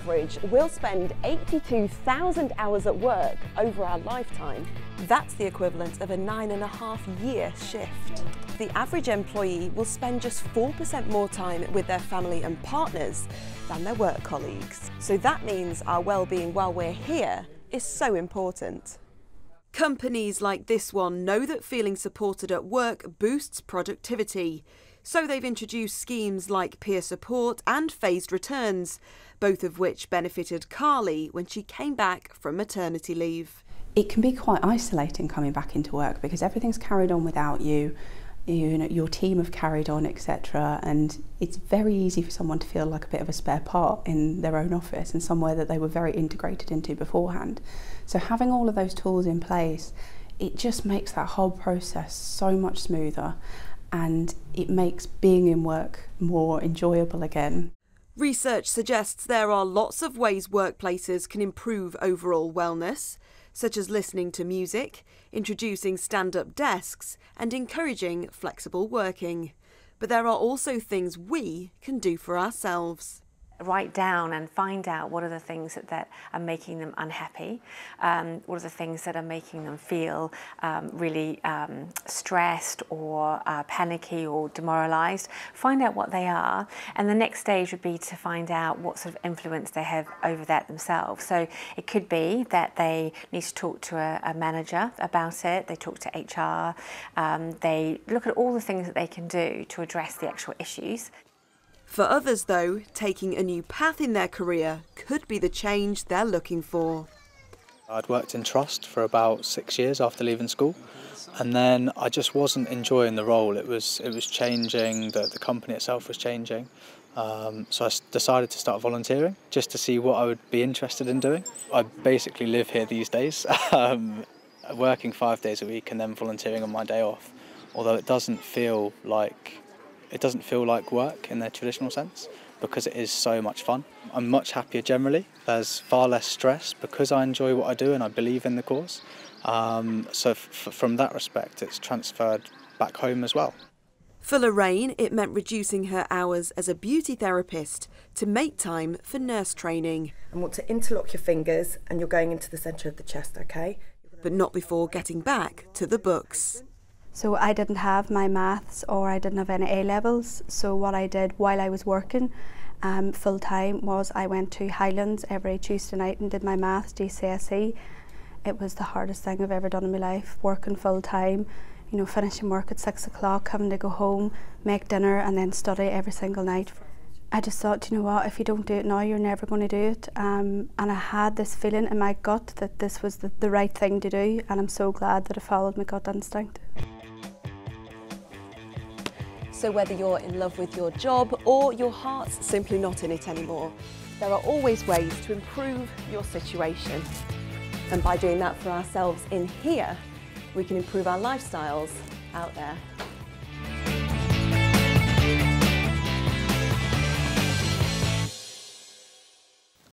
average, we'll spend 82,000 hours at work over our lifetime. That's the equivalent of a 9.5-year shift. The average employee will spend just 4% more time with their family and partners than their work colleagues. So that means our well-being while we're here is so important. Companies like this one know that feeling supported at work boosts productivity. So they've introduced schemes like peer support and phased returns, both of which benefited Carly when she came back from maternity leave. It can be quite isolating coming back into work because everything's carried on without you. You know, your team have carried on, etc. And it's very easy for someone to feel like a bit of a spare part in their own office and somewhere that they were very integrated into beforehand. So having all of those tools in place, it just makes that whole process so much smoother and it makes being in work more enjoyable again. Research suggests there are lots of ways workplaces can improve overall wellness, such as listening to music, introducing stand-up desks and encouraging flexible working. But there are also things we can do for ourselves. Write down and find out what are the things that are making them unhappy, what are the things that are making them feel really stressed or panicky or demoralised. Find out what they are, and the next stage would be to find out what sort of influence they have over that themselves. So it could be that they need to talk to a manager about it, they talk to HR, they look at all the things that they can do to address the actual issues. For others, though, taking a new path in their career could be the change they're looking for. I'd worked in trust for about 6 years after leaving school, and then I just wasn't enjoying the role. It was changing, the company itself was changing, so I decided to start volunteering just to see what I would be interested in doing. I basically live here these days, working 5 days a week and then volunteering on my day off, although it doesn't feel like work in their traditional sense because it is so much fun. I'm much happier generally. There's far less stress because I enjoy what I do and I believe in the cause. So from that respect, it's transferred back home as well. For Lorraine, it meant reducing her hours as a beauty therapist to make time for nurse training. I want to interlock your fingers and you're going into the centre of the chest, okay? But not before getting back to the books. So I didn't have my maths or I didn't have any A-levels, so what I did while I was working full time was I went to Highlands every Tuesday night and did my maths GCSE. It was the hardest thing I've ever done in my life, working full time, you know, finishing work at 6 o'clock, having to go home, make dinner and then study every single night. I just thought, you know what, if you don't do it now, you're never going to do it. And I had this feeling in my gut that this was the right thing to do, and I'm so glad that I followed my gut instinct. So whether you're in love with your job or your heart's simply not in it anymore, there are always ways to improve your situation. And by doing that for ourselves in here, we can improve our lifestyles out there.